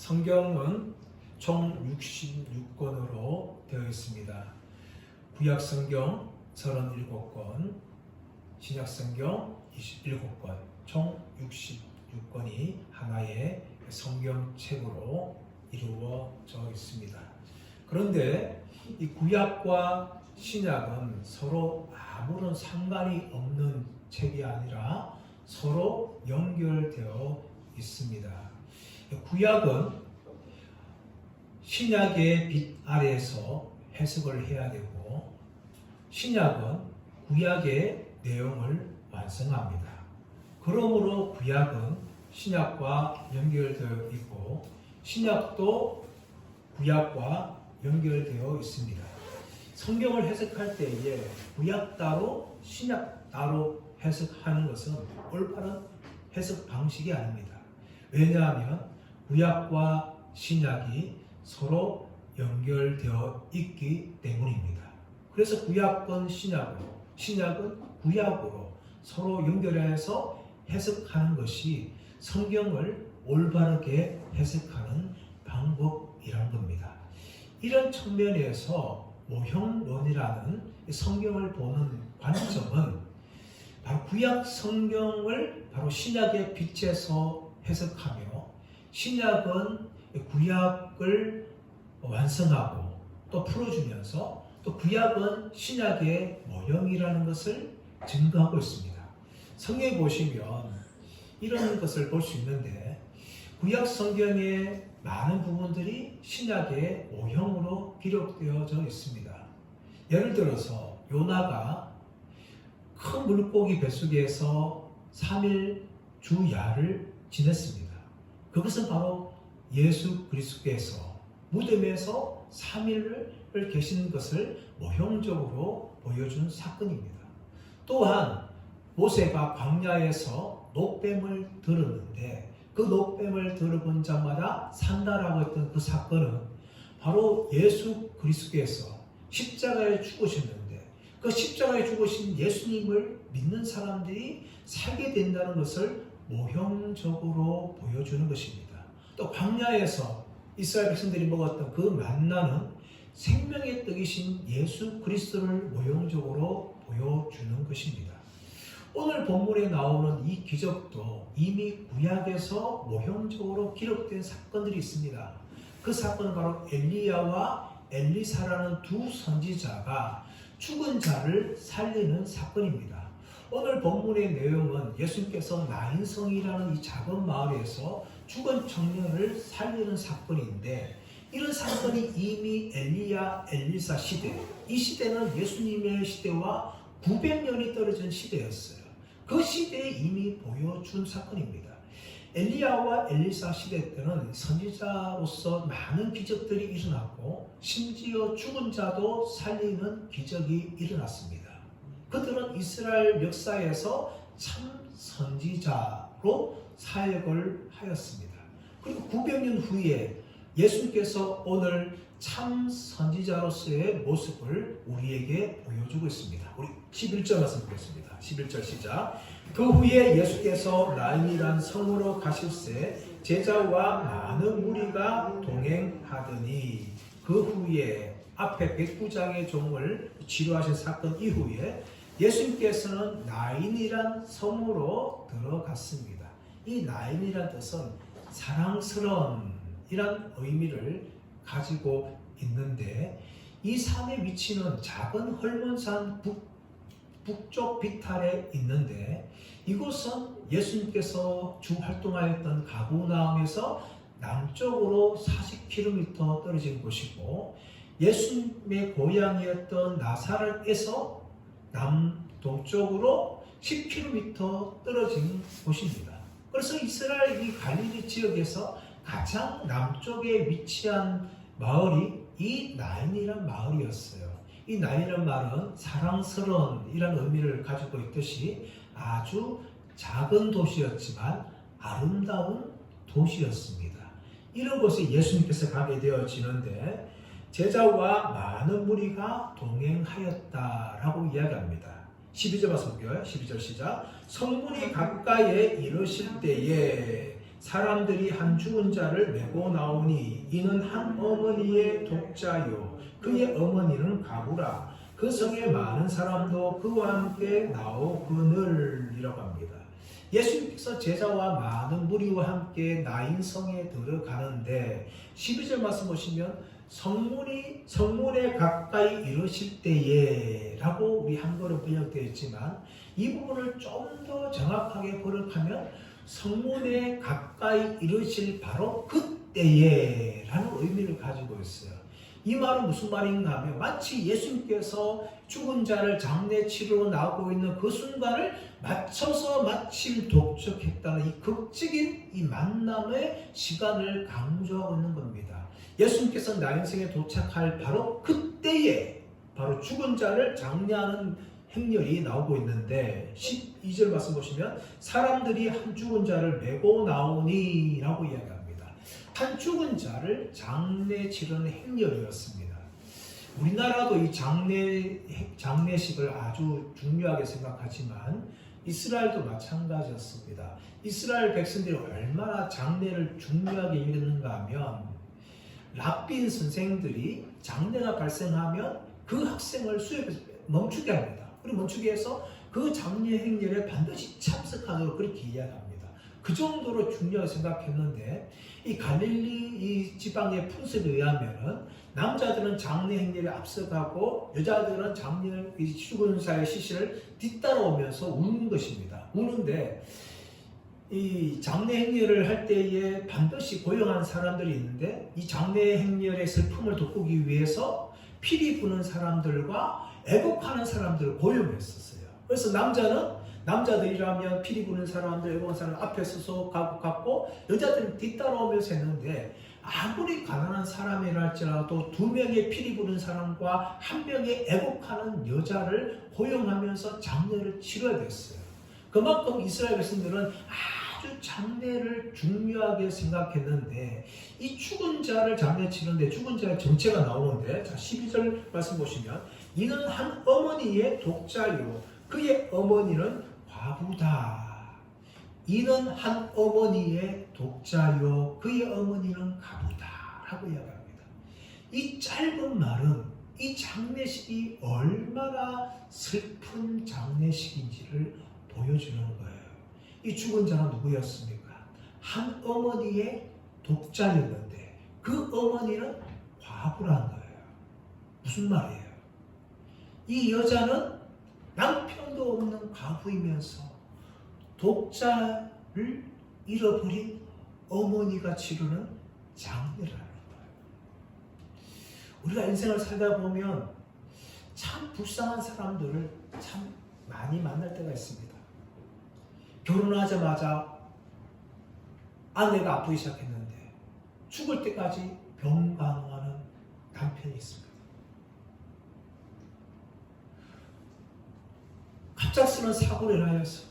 성경은 총 66권으로 되어 있습니다. 구약 성경 37권, 신약 성경 27권, 총 66권이 하나의 성경책으로 이루어져 있습니다. 그런데 이 구약과 신약은 서로 아무런 상관이 없는 책이 아니라 서로 연결되어 있습니다. 구약은 신약의 빛 아래에서 해석을 해야 되고, 신약은 구약의 내용을 완성합니다. 그러므로 구약은 신약과 연결되어 있고, 신약도 구약과 연결되어 있습니다. 성경을 해석할 때에 구약 따로 신약 따로 해석하는 것은 올바른 해석 방식이 아닙니다. 왜냐하면 구약과 신약이 서로 연결되어 있기 때문입니다. 그래서 구약은 신약으로, 신약은 구약으로 서로 연결해서 해석하는 것이 성경을 올바르게 해석하는 방법이란 겁니다. 이런 측면에서 모형론이라는 성경을 보는 관점은 바로 구약 성경을 바로 신약의 빛에서 해석하며, 신약은 구약을 완성하고 또 풀어주면서 또 구약은 신약의 모형이라는 것을 증거하고 있습니다. 성경에 보시면 이런 것을 볼 수 있는데, 구약 성경의 많은 부분들이 신약의 모형으로 기록되어져 있습니다. 예를 들어서 요나가 큰 물고기 뱃속에서 3일 주야를 지냈습니다. 그것은 바로 예수 그리스도께서 무덤에서 3일을 계신 것을 모형적으로 보여준 사건입니다. 또한 모세가 광야에서 녹뱀을 들었는데 그 녹뱀을 들어본 자마다 산다라고 했던 그 사건은 바로 예수 그리스도께서 십자가에 죽으셨는데 그 십자가에 죽으신 예수님을 믿는 사람들이 살게 된다는 것을 모형적으로 보여주는 것입니다. 또 광야에서 이스라엘 백성들이 먹었던 그 만나는 생명의 떡이신 예수 그리스도를 모형적으로 보여주는 것입니다. 오늘 본문에 나오는 이 기적도 이미 구약에서 모형적으로 기록된 사건들이 있습니다. 그 사건은 바로 엘리야와 엘리사라는 두 선지자가 죽은 자를 살리는 사건입니다. 오늘 본문의 내용은 예수님께서 나인성이라는 이 작은 마을에서 죽은 청년을 살리는 사건인데, 이런 사건이 이미 엘리야, 엘리사 시대, 이 시대는 예수님의 시대와 900년이 떨어진 시대였어요. 그 시대에 이미 보여준 사건입니다. 엘리야와 엘리사 시대 때는 선지자로서 많은 기적들이 일어났고, 심지어 죽은 자도 살리는 기적이 일어났습니다. 그들은 이스라엘 역사에서 참 선지자로 사역을 하였습니다. 그리고 900년 후에 예수님께서 오늘 참 선지자로서의 모습을 우리에게 보여주고 있습니다. 우리 11절 말씀 보겠습니다. 11절 시작. 그 후에 예수께서 나인이란 성으로 가실새 제자와 많은 무리가 동행하더니, 그 후에 앞에 백부장의 종을 치료하신 사건 이후에 예수님께서는 나인이란 성으로 들어갔습니다. 이 나인이란 뜻은 사랑스러운 이란 의미를 가지고 있는데, 이 산의 위치는 작은 헐몬산 북쪽 비탈에 있는데, 이곳은 예수님께서 주 활동하였던 가버나움에서 남쪽으로 40km 떨어진 곳이고, 예수님의 고향이었던 나사렛에서 남동쪽으로 10km 떨어진 곳입니다. 그래서 이스라엘 이 갈릴리 지역에서 가장 남쪽에 위치한 마을이 이 나인이란 마을이었어요. 이 나인이란 말은 사랑스러운 이란 의미를 가지고 있듯이 아주 작은 도시였지만 아름다운 도시였습니다. 이런 곳에 예수님께서 가게 되어지는데, 제자와 많은 무리가 동행하였다라고 이야기합니다. 12절 말씀 볼게요. 12절 시작. 성문이 가까이에 이르실 때에 사람들이 한 죽은 자를 메고 나오니 이는 한 어머니의 독자요 그의 어머니는 가부라. 그 성에 많은 사람도 그와 함께 나오거늘이라고 합니다. 예수님께서 제자와 많은 무리와 함께 나인 성에 들어가는데 12절 말씀 보시면 성문에 가까이 이르실 때에 라고 우리 한글은 번역되어 있지만 이 부분을 좀 더 정확하게 번역하면 성문에 가까이 이르실 바로 그때에 라는 의미를 가지고 있어요. 이 말은 무슨 말인가 하면 마치 예수님께서 죽은 자를 장례 치르러 나오고 있는 그 순간을 맞춰서 마침 도착했다는 이 극적인 이 만남의 시간을 강조하고 있는 겁니다. 예수님께서 나인성에 도착할 바로 그때에 바로 죽은 자를 장례하는 행렬이 나오고 있는데 12절 말씀 보시면 사람들이 한 죽은 자를 메고 나오니 라고 이야기합니다. 한 죽은 자를 장례 치르는 행렬이었습니다. 우리나라도 이 장례식을 아주 중요하게 생각하지만 이스라엘도 마찬가지였습니다. 이스라엘 백성들이 얼마나 장례를 중요하게 여겼는가 하면 랍빈 선생들이 장례가 발생하면 그 학생을 수업에서 멈추게 합니다. 그리고 멈추게 해서 그 장례 행렬에 반드시 참석하도록 그렇게 이야기합니다. 그 정도로 중요하게 생각했는데 이 갈릴리 이 지방의 풍습에 의하면은 남자들은 장례 행렬에 앞서가고 여자들은 장례 죽은 자의 시신을 뒤따라오면서 우는 것입니다. 우는데 이 장례 행렬을 할 때에 반드시 고용한 사람들이 있는데 이 장례 행렬의 슬픔을 돋구기 위해서 피리 부는 사람들과 애곡하는 사람들을 고용했었어요. 그래서 남자들이라면 피리 부는 사람들, 애곡하는 사람 앞에 서서 갔고 여자들은 뒤따라오면서 했는데 아무리 가난한 사람이라 할지라도 2명의 피리 부는 사람과 1명의 애곡하는 여자를 고용하면서 장례를 치러야 됐어요. 그만큼 이스라엘 백성들은 아주 장례를 중요하게 생각했는데 이 죽은 자를 장례 치는데 죽은 자의 정체가 나오는데 자 12절 말씀 보시면 이는 한 어머니의 독자요 그의 어머니는 과부다. 이는 한 어머니의 독자요 그의 어머니는 과부다 라고 이야기합니다. 이 짧은 말은 이 장례식이 얼마나 슬픈 장례식인지를 보여주는 거예요. 이 죽은 자는 누구였습니까? 한 어머니의 독자였는데 그 어머니는 과부란 거예요. 무슨 말이에요? 이 여자는 남편도 없는 과부이면서 독자를 잃어버린 어머니가 치르는 장례라는 거예요. 우리가 인생을 살다 보면 참 불쌍한 사람들을 참 많이 만날 때가 있습니다. 결혼하자마자 아내가 아프기 시작했는데 죽을 때까지 병간호하는 남편이 있습니다. 갑작스런 사고를 인하여서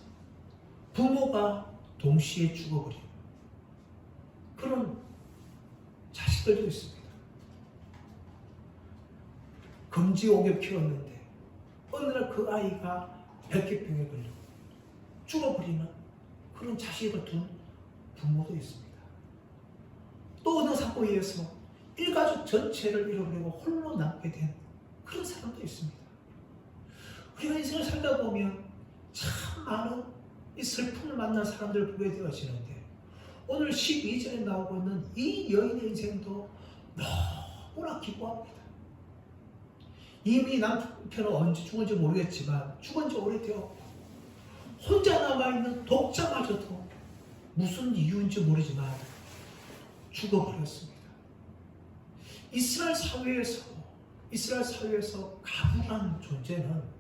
부모가 동시에 죽어버린 그런 자식들도 있습니다. 금지옥에 키웠는데 어느 날 그 아이가 백혈병에 걸리고 죽어버리는 그런 자식을 둔 부모도 있습니다. 또 어느 사고에 의해서 일가족 전체를 잃어버리고 홀로 남게 된 그런 사람도 있습니다. 우리가 인생을 살다 보면 참 많은 이 슬픔을 만난 사람들을 보게 되어지는데 오늘 12절에 나오고 있는 이 여인의 인생도 너무나 기뻐합니다. 이미 남편은 언제 죽은지 모르겠지만 죽은 지 오래되었고 혼자 남아있는 독자마저도 무슨 이유인지 모르지만 죽어버렸습니다. 이스라엘 사회에서 가부라는 존재는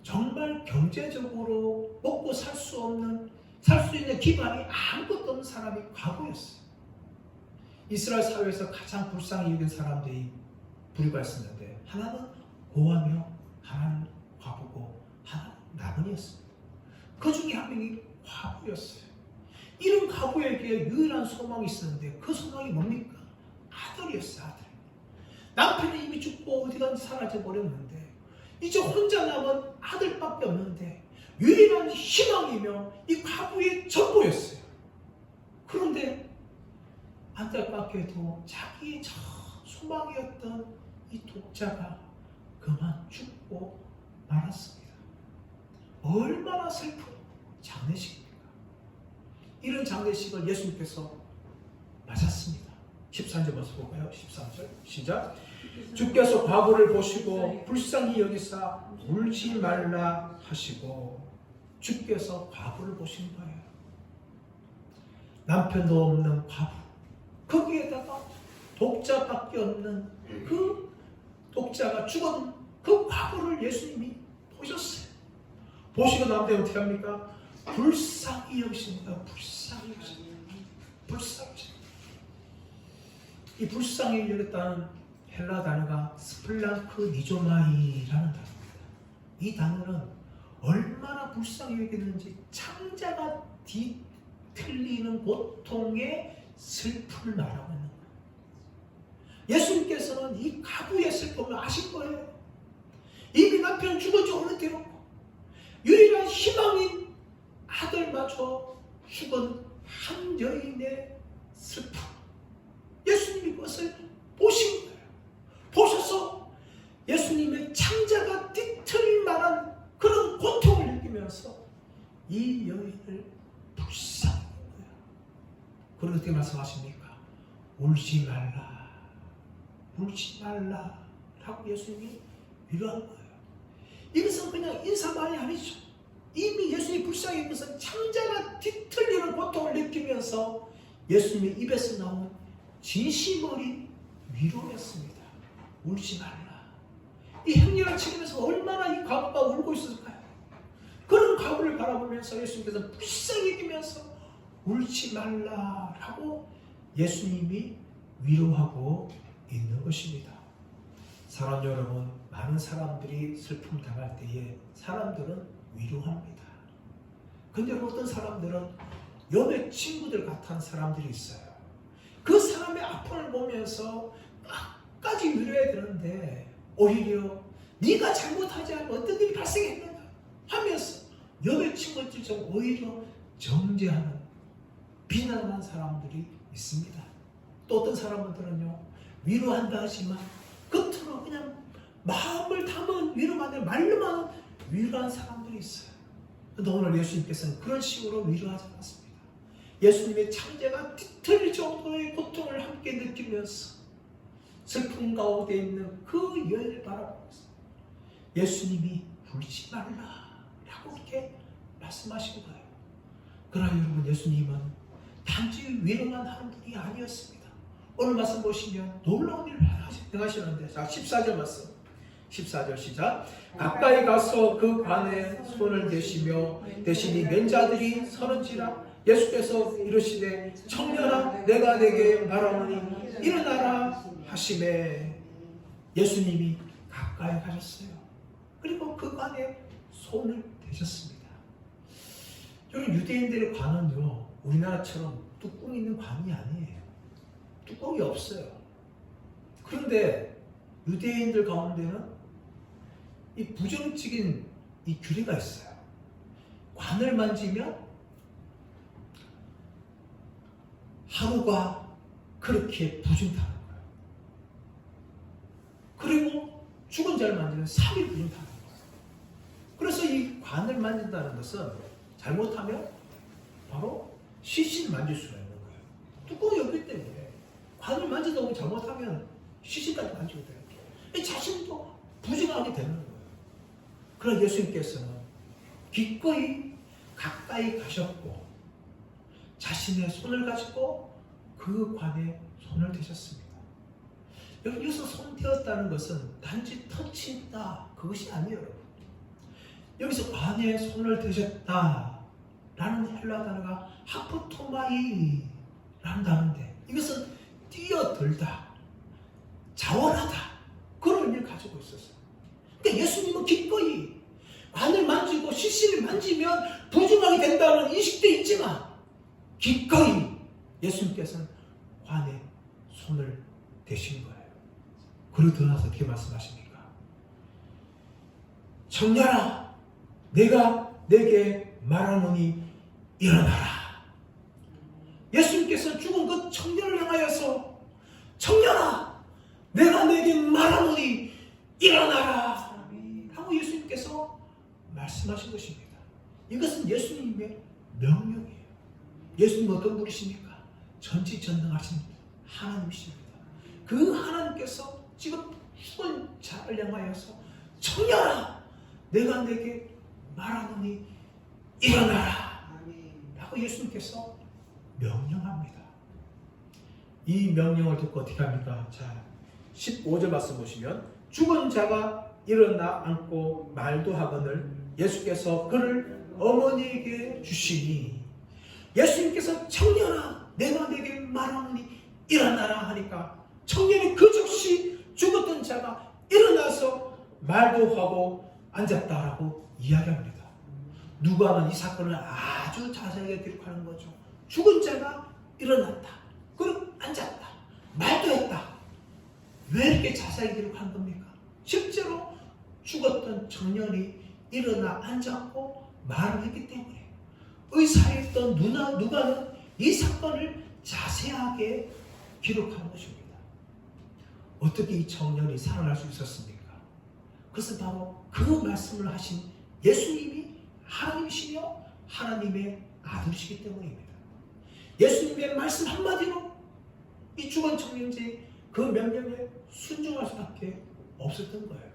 정말 경제적으로 먹고 살 수 있는 기반이 아무것도 없는 사람이 과부였어요. 이스라엘 사회에서 가장 불쌍히 여긴 사람들이 부류가 있었는데 하나는 고아며 하나는 과부고 하나는 나그네였습니다. 그 중에 한 명이 과부였어요. 이런 과부에게 유일한 소망이 있었는데 그 소망이 뭡니까? 아들이었어요. 아들. 남편이 이미 죽고 어디 간지 사라져 버렸는데 이제 혼자 남은 아들밖에 없는데 유일한 희망이며 이 과부의 전부였어요. 그런데 안타깝게도 자기의 저 소망이었던 이 독자가 그만 죽고 말았습니다. 얼마나 슬픈 장례식입니까? 이런 장례식을 예수님께서 맞았습니다. 13절 먼저 볼까요? 13절 시작. 주께서 과부를 보시고 불쌍히 여기사 울지 말라 하시고, 주께서 과부를 보신 거예요. 남편도 없는 과부, 거기에다가 독자밖에 없는 그 독자가 죽은 그 과부를 예수님이 보셨어요. 보시고 난 다음에 어떻게 합니까? 불쌍히 여기신 거예요. 불쌍히 여기신 거예요. 불쌍히 여기신 거예요. 이 불쌍히 여겼다는 헬라 단어가 스플랑크 니조마이라는 단어입니다. 이 단어는 얼마나 불쌍히 여기는지 창자가 뒤틀리는 고통의 슬픔을 말하고 있는 거예요. 예수님께서는 이 가부의 슬픔을 아신 거예요. 이미 남편 죽은 지 오래되었고 유일한 희망인 아들마저 죽은 한 여인의 슬픔, 예수님이 그것을 보신 거예요. 보셔서 예수님의 창자가 뒤틀릴 만한 그런 고통을 느끼면서 이 여인을 불쌍히 여겨요. 그리고 어떻게 말씀하십니까? 울지 말라, 울지 말라 라고 예수님이 위로한 거예요. 이것은 그냥 인사말이 아니죠. 이미 예수님이 불쌍히 여겨서 창자가 뒤틀리는 고통을 느끼면서 예수님의 입에서 나온 진심 어린 위로였습니다. 울지 말라. 이 행렬을 치르면서 얼마나 이 과부가 울고 있었을까요? 그런 과부를 바라보면서 예수님께서 불쌍히 여기면서 울지 말라라고 예수님이 위로하고 있는 것입니다. 사랑 여러분, 많은 사람들이 슬픔 당할 때에 사람들은 위로합니다. 근데 어떤 사람들은 옆에 친구들 같은 사람들이 있어요. 그 사람의 아픔을 보면서 끝까지 위로해야 되는데 오히려 네가 잘못하지 않으면 어떤 일이 발생했는가 하면서 옆에 친구들처럼 오히려 정죄하는, 비난하는 사람들이 있습니다. 또 어떤 사람들은요, 위로한다 하지만 겉으로 그냥 마음을 담은 위로만 해, 말로만 위로한 사람들이 있어요. 그런데 오늘 예수님께서는 그런 식으로 위로하지 않았습니다. 예수님의 창자가 뒤틀릴 정도의 고통을 함께 느끼면서 슬픔 가운데 있는 그 여인을 바라보면서 예수님이 울지 말라라고 이렇게 말씀하신 거예요. 그러나 여러분, 예수님은 단지 위로만 하는 분이 아니었습니다. 오늘 말씀 보시면 놀라운 일을 행하시는데, 자 14절 말씀, 14절 시작. 가까이 가서 그 관에 손을 대시니 맨자들이 서는지라. 예수께서 이르시되 청년아 내가 내게 말하노니 일어나라 하시매, 예수님이 가까이 가셨어요. 그리고 그 관에 손을 대셨습니다. 여러분, 유대인들의 관은요, 우리나라처럼 뚜껑이 있는 관이 아니에요. 뚜껑이 없어요. 그런데 유대인들 가운데는 이 부정적인 이 규례가 있어요. 관을 만지면 하루가 그렇게 부정타는 거예요. 그리고 죽은 자를 만지면 3일 부정타는 거예요. 그래서 이 관을 만진다는 것은 잘못하면 바로 시신을 만질 수가 있는 거예요. 뚜껑이 없기 때문에 관을 만진다고 잘못하면 시신까지 만지게 돼요. 자신도 부정하게 되는 거예요. 그러나 예수님께서는 기꺼이 가까이 가셨고 자신의 손을 가지고 그 관에 손을 대셨습니다. 여기서 손 대었다는 것은 단지 터치했다, 그것이 아니에요. 여기서 관에 손을 대셨다라는 헬라 단어가 하프토마이라는 단어인데, 이것은 뛰어들다, 자원하다, 그런 의미를 가지고 있었어요. 그러니까 예수님은 기꺼이 관을 만지고 시신을 만지면 부정하게 된다는 인식도 있지만 기꺼이 예수님께서는 관에 손을 대신 거예요. 그리고 더 나서 어떻게 말씀하십니까? 청년아 내가 내게 말하노니 일어나라. 예수님께서 말씀하신 것입니다. 이것은 예수님의 명령이에요. 예수님 어떤 분이십니까? 전지전능하신 하나님이십니다. 그 하나님께서 지금 죽은 자를 향하여서 청년아, 내가 내게 말하노니 일어나라 라고 예수님께서 명령합니다. 이 명령을 듣고 어떻게 합니까? 자, 15절 말씀 보시면 죽은 자가 일어나 앉고 말도 하거늘 예수께서 그를 어머니에게 주시니, 예수님께서 청년아 내가 내게 말하노니 일어나라 하니까 청년이 그 즉시 죽었던 자가 일어나서 말도 하고 앉았다라고 이야기합니다. 누가는 이 사건을 아주 자세하게 기록하는 거죠. 죽은 자가 일어났다, 그리고 앉았다, 말도 했다. 왜 이렇게 자세하게 기록한 겁니까? 실제로 죽었던 청년이 일어나 앉았고 말을 했기 때문에 의사였던 누가는 이 사건을 자세하게 기록한 것입니다. 어떻게 이 청년이 살아날 수 있었습니까? 그것은 바로 그 말씀을 하신 예수님이 하나님이시며 하나님의 아들이시기 때문입니다. 예수님의 말씀 한마디로 이 죽은 청년이 그 명령에 순종할 수밖에 없었던 거예요.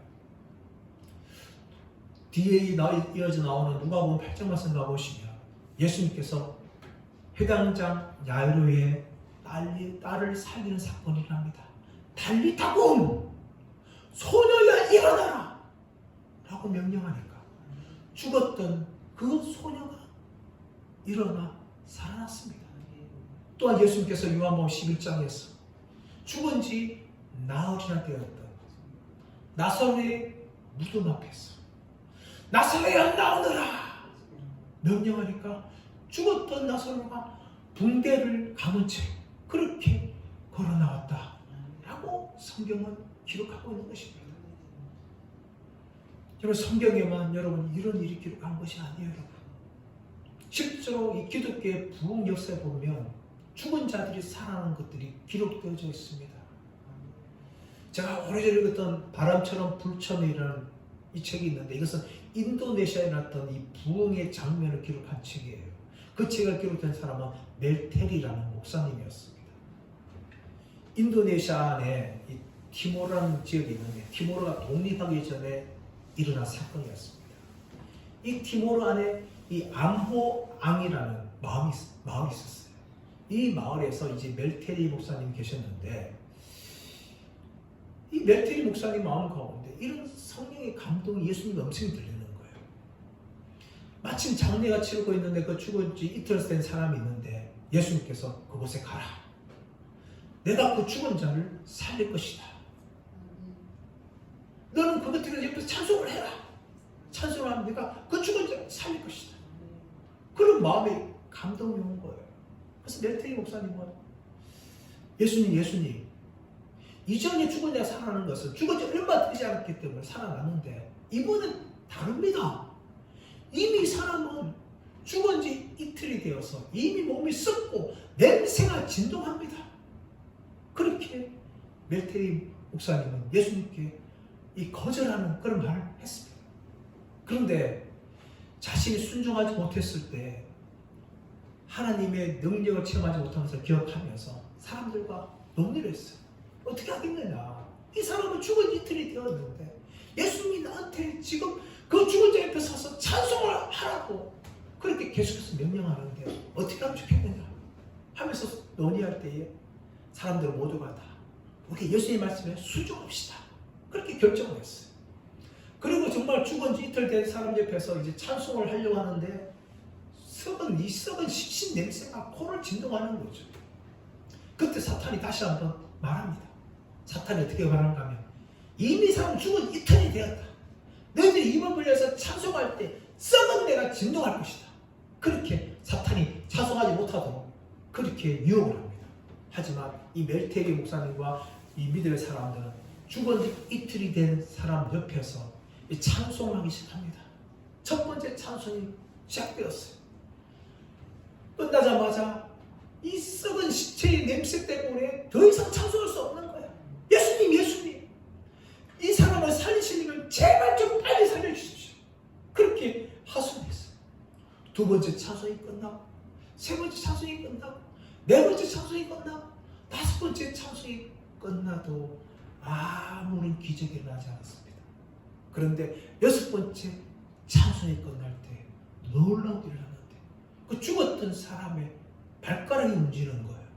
뒤에 이어져 나오는 누가복음 8장 말씀 가보시면 예수님께서 회당장 야이로의 딸을 살리는 사건이 일어납니다. 달리타굼, 소녀야 일어나라 라고 명령하니까 죽었던 그 소녀가 일어나 살아났습니다. 또한 예수님께서 요한복음 11장에서 죽은 지 나흘이나 되었던 나사로의 무덤 앞에서 나사로야 나오너라 명령하니까 죽었던 나사로가 붕대를 감은 채 그렇게 걸어 나왔다 라고 성경은 기록하고 있는 것입니다. 여러분, 성경에만 여러분 이런 일이 기록한 것이 아니에요. 여러분, 실제로 이 기독교의 부흥 역사에 보면 죽은 자들이 살아나는 것들이 기록되어져 있습니다. 제가 오래전에 읽었던 바람처럼 불처럼이라는 이 책이 있는데, 이것은 인도네시아에 났던 이 부흥의 장면을 기록한 책이에요. 그 책을 기록한 사람은 멜테리라는 목사님이었습니다. 인도네시아 안에 이 티모르라는 지역이 있는데, 티모르가 독립하기 전에 일어난 사건이었습니다. 이 티모르 안에 이 암호앙이라는 마을이 있었어요. 이 마을에서 이제 멜테리 목사님 계셨는데, 이 멜테리 목사님 마음 가운데 이런 성령의 감동이 예수님이 엄청 들리는 거예요. 마침 장례가 치르고 있는데 그 죽은 지 이틀 된 사람이 있는데 예수님께서 그곳에 가라. 내가 그 죽은 자를 살릴 것이다. 너는 그것들을 옆에서 찬송을 해라. 찬송을 하면 내가 그 죽은 자를 살릴 것이다. 그런 마음에 감동이 온 거예요. 그래서 멜테리 목사님은 예수님, 이전에 죽은 자가 살아나는 것은 죽은 지 얼마 되지 않았기 때문에 살아났는데 이번은 다릅니다. 이미 사람은 죽은 지 이틀이 되어서 이미 몸이 썩고 냄새가 진동합니다. 그렇게 멜테리 목사님은 예수님께 이 거절하는 그런 말을 했습니다. 그런데 자신이 순종하지 못했을 때 하나님의 능력을 체험하지 못하면서 기억하면서 사람들과 논의를 했어요. 어떻게 하겠느냐. 이 사람은 죽은 이틀이 되었는데 예수님이 나한테 지금 그 죽은 자 옆에 서서 찬송을 하라고 그렇게 계속해서 명령하는데 어떻게 하면 좋겠느냐 하면서 논의할 때에 사람들 모두가 다 우리 예수님 말씀에 순종합시다 그렇게 결정을 했어요. 그리고 정말 죽은 지 이틀 된 사람 옆에서 이제 찬송을 하려고 하는데 썩은 시신 냄새가 코를 진동하는 거죠. 그때 사탄이 다시 한번 말합니다. 사탄이 어떻게 말하는가 하면 이미 사람 죽은 이틀이 되었다. 너희들이 입을 벌려서 찬송할 때 썩은 데가 진동할 것이다. 그렇게 사탄이 찬송하지 못하도록 그렇게 유혹을 합니다. 하지만 이 멜테리 목사님과 이 믿음의 사람들은 죽은 지 이틀이 된 사람 옆에서 찬송하기 시작합니다. 첫 번째 찬송이 시작되었어요. 끝나자마자 이 썩은 시체의 냄새 때문에 더 이상 찬송할 수 없는 거예요. 예수님, 이 사람을 살리시는 걸 제발 좀 빨리 살려주십시오. 그렇게 두 번째 찬송이 끝나고, 세 번째 찬송이 끝나고, 네 번째 찬송이 끝나고, 다섯 번째 찬송이 끝나도 아무런 기적이 일어나지 않았습니다. 그런데 여섯 번째 찬송이 끝날 때 놀라운 일이 일어났는데, 그 죽었던 사람의 발가락이 움직이는 거예요.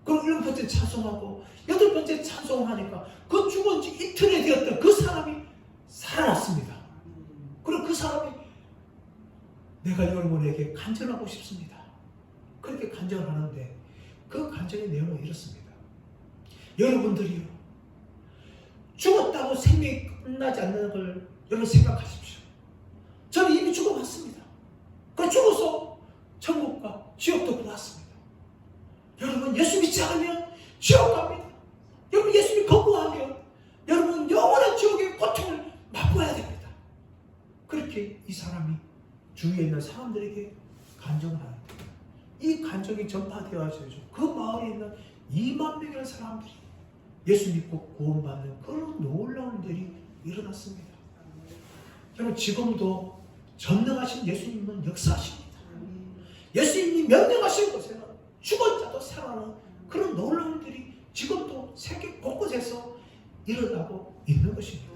그럼 일곱 번째 찬송하고 여덟 번째 찬송하니까 그 죽은 지 이틀이 되었던 그 사람이 살아났습니다. 그리고 그 사람이 내가 여러분에게 간증하고 싶습니다. 그렇게 간증을 하는데 그 간증의 내용은 이렇습니다. 여러분들이요, 죽었다고 생명이 끝나지 않는 걸 여러분 생각하십시오. 저는 이미 죽어봤습니다. 그 죽어서 천국과 지옥도 보았습니다. 여러분 예수 믿지 않으면 지옥 갑니다. 여러분 예수 믿고 거부하면 여러분 영원한 지옥의 고통을 맛보아야 됩니다. 그렇게 이 사람이 주위에 있는 사람들에게 간증을 하는 거예요. 이 간증이 전파되어야죠. 그 마을에 있는 2만 명이라는 사람들이 예수 믿고 구원받는 그런 놀라운 일이 일어났습니다. 여러분 지금도 전능하신 예수님은 역사하십니다. 예수님이 명령하신 곳에는 죽은 자도 살아나는 그런 놀라운 일이 지금도 세계 곳곳에서 일어나고 있는 것입니다.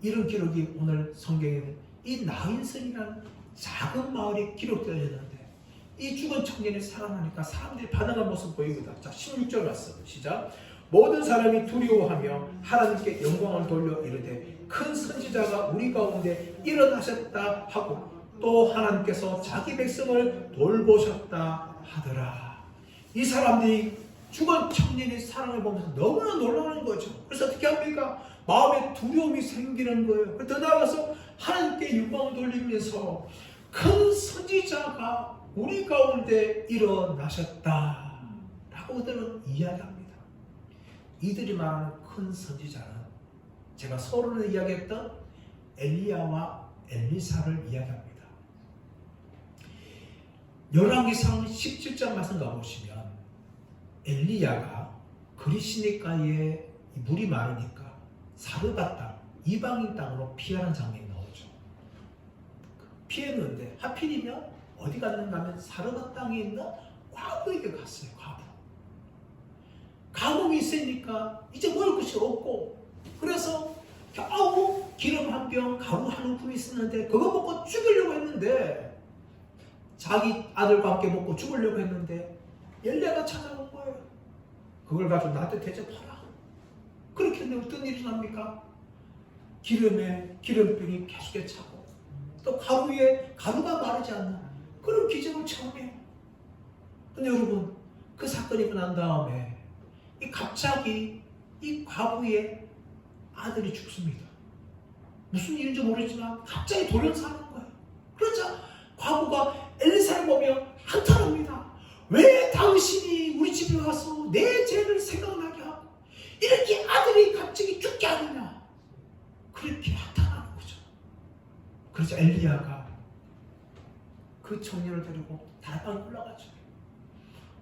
이런 기록이 오늘 성경에는 이 나인성이라는 작은 마을에 기록되어 있는데, 이 죽은 청년이 살아나니까 사람들이 반응한 모습 보이거든. 자, 16절 갔어. 시작. 모든 사람이 두려워하며 하나님께 영광을 돌려 이르되 큰 선지자가 우리 가운데 일어나셨다 하고 또 하나님께서 자기 백성을 돌보셨다 하더라. 이 사람들이 죽은 청년의 사랑을 보면서 너무나 놀라는 거죠. 그래서 어떻게 합니까? 마음에 두려움이 생기는 거예요. 더 나아가서 하나님께 영광을 돌리면서 큰 선지자가 우리 가운데 일어나셨다 라고 그들은 이야기합니다. 이들이 말하는 큰 선지자는 제가 서론에 이야기했던 엘리야와 엘리사를 이야기합니다. 열왕기상 17장 말씀 가보시면 엘리야가 그리시니까에 물이 많으니까 사르밧 땅, 이방인 땅으로 피하는 장면이 나오죠. 피했는데 하필이면 어디 갔는가 하면 사르밧 땅에 있는 과부에게 갔어요. 가뭄이 있으니까 이제 먹을 것이 없고, 그래서 겨우 기름 한 병, 가루 한 움큼이 있었는데 그거 먹고 죽으려고 했는데, 자기 아들과 함께 먹고 죽으려고 했는데 엘리야가 찾아온 거예요. 그걸 가지고 나한테 대접하라. 그렇게 했는데 어떤 일이 납니까? 기름병이 계속해 차고 또 가루에 가루가 마르지 않는 그런 기적을 체험해요. 근데 여러분, 그 사건이 일어난 다음에 갑자기 이 과부의 아들이 죽습니다. 무슨 일인지 모르지만 갑자기 돌연사하는 거예요. 그러자 과부가 엘리사를 보며 한탄합니다. 왜 당신이 우리 집에 와서 내 죄를 생각나게 하고 이렇게 아들이 갑자기 죽게 하느냐, 그렇게 한탄하는 거죠. 그래서 엘리야가 그 청년을 데리고 달방에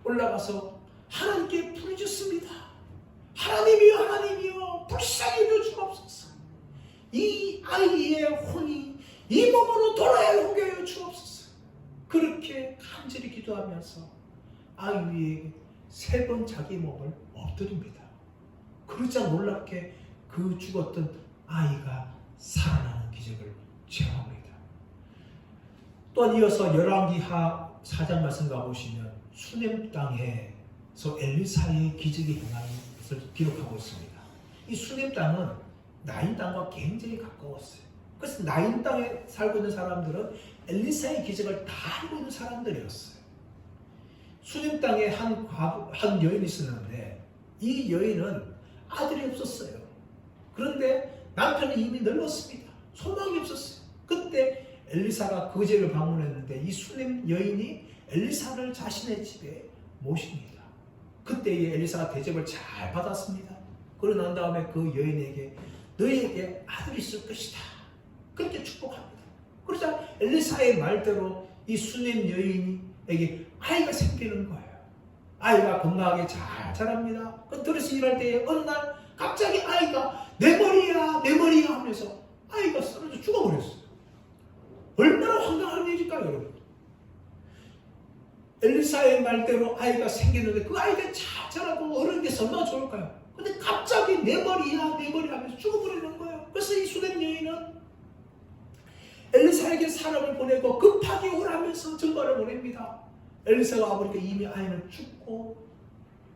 올라가서 하나님께 부르짖습니다. 하나님이여, 하나님이여, 불쌍히 여겨 주옵소서. 이 아이의 혼이 이 몸으로 돌아야 오게 하여 주옵소서. 그렇게 간절히 기도하면서 아이 위에 3번 자기 몸을 엎드립니다. 그러자 놀랍게 그 죽었던 아이가 살아나는 기적을 체험합니다. 또한 이어서 열왕기하 4장 말씀 가보시면 수넴 땅에서 엘리사의 기적이 일어나는 것을 기록하고 있습니다. 이 수넴 땅은 나인 땅과 굉장히 가까웠어요. 그래서 나인 땅에 살고 있는 사람들은 엘리사의 기적을 다 알고 있는 사람들이었어요. 수넴 땅에 한 여인이 있었는데 이 여인은 아들이 없었어요. 그런데 남편은 이미 늙었습니다. 소망이 없었어요. 그때 엘리사가 거제를 방문했는데 이 수넴 여인이 엘리사를 자신의 집에 모십니다. 그때에 엘리사가 대접을 잘 받았습니다. 그러고 난 다음에 그 여인에게 너에게 아들이 있을 것이다, 그렇게 축복합니다. 그러자 엘리사의 말대로 이 수넴 여인에게 아이가 생기는 거예요. 아이가 건강하게 잘 자랍니다. 그 들어서 일할 때에 어느 날 갑자기 아이가 내 머리야, 내 머리야 하면서 아이가 쓰러져 죽어버렸어요. 얼마나 황당한 일일까요, 여러분? 엘리사의 말대로 아이가 생겼는데 그 아이가 잘 자라고 어른 돼서 얼마나 좋을까요? 근데 갑자기 내 머리야 내 머리 하면서 죽어버리는 거예요. 그래서 이 수된 여인은 엘리사에게 사람을 보내고 급하게 오라면서 전가를 보냅니다. 엘리사가 와보니까 이미 아이는 죽고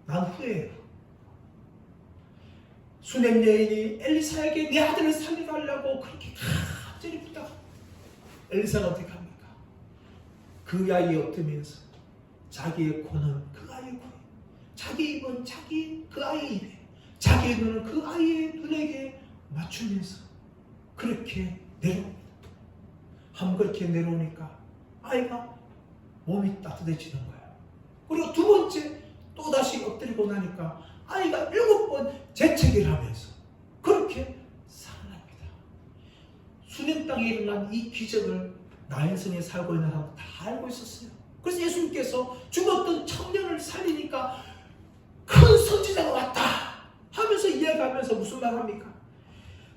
난 후에 수냄 여인이 엘리사에게 내 아들을 살려달라고 그렇게 간절히 부탁. 엘리사가 어떻게 합니까? 그 아이에 엎드면서 자기의 코는 그 아이의 코에, 자기 입은 그 아이의 입에, 자기의 눈은 그 아이의 눈에게 맞추면서 그렇게 내려옵니다. 한번 그렇게 내려오니까 아이가 몸이 따뜻해지는 거예요. 그리고 두 번째 또다시 엎드리고 나니까 아이가 7번 재채기를 하면서 그렇게 살아납니다. 수냄 땅에 일어난 이 기적을 나인성에 살고 있는 사람 다 알고 있었어요. 그래서 예수님께서 죽었던 청년을 살리니까 큰 선지자가 왔다 하면서 이야기하면서 무슨 말 합니까?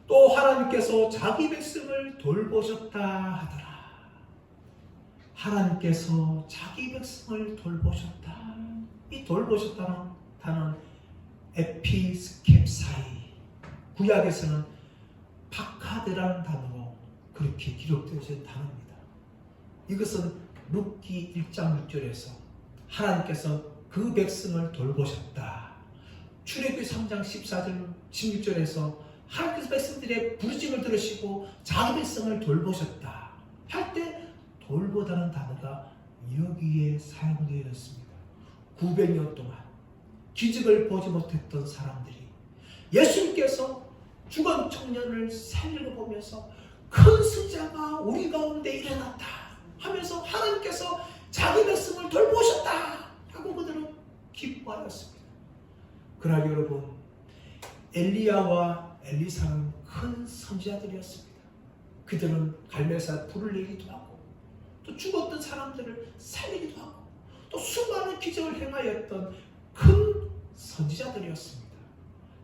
또 하나님께서 자기 백성을 돌보셨다 하더라. 하나님께서 자기 백성을 돌보셨다. 이 돌보셨다는 단어는 에피스켑사이, 구약에서는 바카드라는 단어로 그렇게 기록되어진 단어입니다. 이것은 룻기 1장 6절에서 하나님께서 그 백성을 돌보셨다. 출애굽기 3장 14절 16절에서 하나님께서 백성들의 부르짖음을 들으시고 자기 백성을 돌보셨다 할 때 돌보다는 단어가 여기에 사용되어 있습니다. 900년 동안 기적을 보지 못했던 사람들이 예수님께서 죽은 청년을 살리고 보면서 큰 승자가 우리 가운데 일어났다 하면서 하나님께서 자기 백성을 돌보셨다 하고 그들은 기뻐하였습니다. 그러나 여러분, 엘리야와 엘리사는 큰 선지자들이었습니다. 그들은 갈멜사 불을 내기도 하고 또 죽었던 사람들을 살리기도 하고 또 수많은 기적을 행하였던 큰 선지자들이었습니다.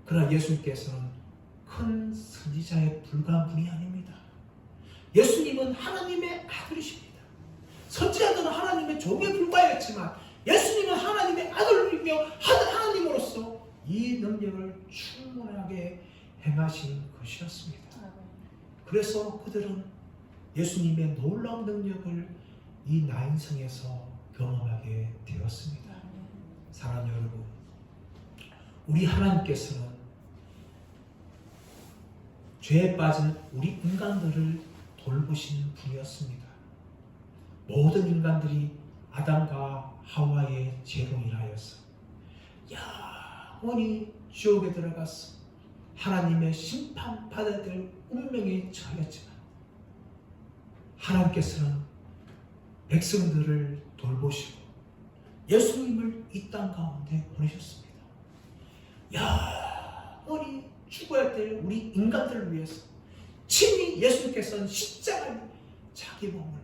그러나 예수님께서는 큰 선지자에 불과한 분이 아닙니다. 예수님은 하나님의 아들이십니다. 선지자들은 하나님의 종에 불과했지만 예수님은 하나님의 아들이며 하나님으로서 이 능력을 충분하게 행하신 것이었습니다. 그래서 그들은 예수님의 놀라운 능력을 이 나인성에서 경험하게 되었습니다. 사랑하는 여러분, 우리 하나님께서는 죄에 빠진 우리 인간들을 돌보신 분이었습니다. 모든 인간들이 아담과 하와의 죄로 인하여서 영원히 지옥에 들어가서 하나님의 심판받아야 될 운명에 처했지만 하나님께서는 백성들을 돌보시고 예수님을 이 땅 가운데 보내셨습니다. 영원히 죽어야 될 우리 인간들을 위해서 친히 예수님께서는 십자가에 자기 몸을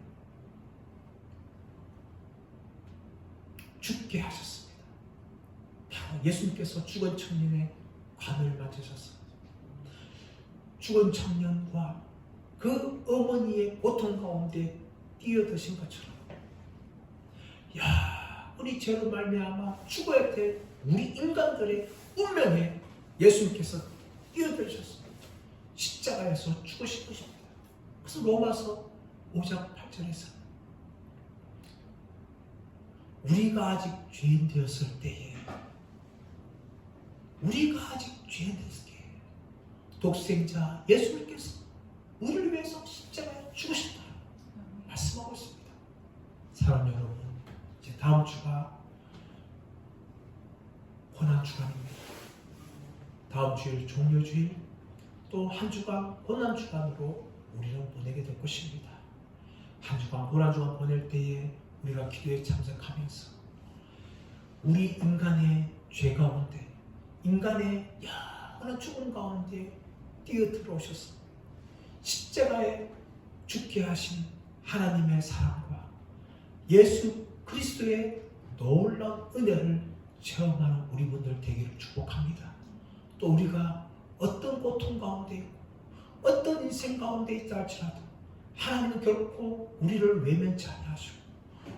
죽게 하셨습니다. 바로 예수님께서 죽은 청년의 관을 맞으셔서 죽은 청년과 그 어머니의 고통 가운데 뛰어드신 것처럼 우리 죄로 말미암아 죽어야 될 우리 인간들의 운명에 예수님께서 뛰어드셨습니다. 십자가에서 죽으신 것입니다. 그래서 로마서 5장 8절에서 우리가 아직 죄인 되었을 때에 독생자 예수님께서 우리를 위해서 십자가에 죽으셨다 말씀하고 있습니다. 사랑하는 여러분, 이제 다음 주가 고난주간입니다. 다음 주일 종료주일 또 한 주간 고난주간으로 우리는 보내게 될 것입니다. 한 주간 고난주간 보낼 때에 우리가 기도에 참석하면서 우리 인간의 죄 가운데 인간의 영원한 죽음 가운데 뛰어들어오셔서 십자가에 죽게 하신 하나님의 사랑과 예수 그리스도의 놀라운 은혜를 체험하는 우리 분들 되기를 축복합니다. 또 우리가 어떤 고통 가운데 있고 어떤 인생 가운데 있다 할지라도 하나님은 결코 우리를 외면치 아니하시고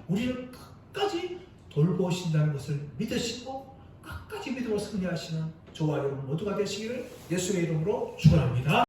우리를 끝까지 돌보신다는 것을 믿으시고 끝까지 믿음으로 승리하시는 저와 여러분 모두가 되시기를 예수의 이름으로 축원합니다.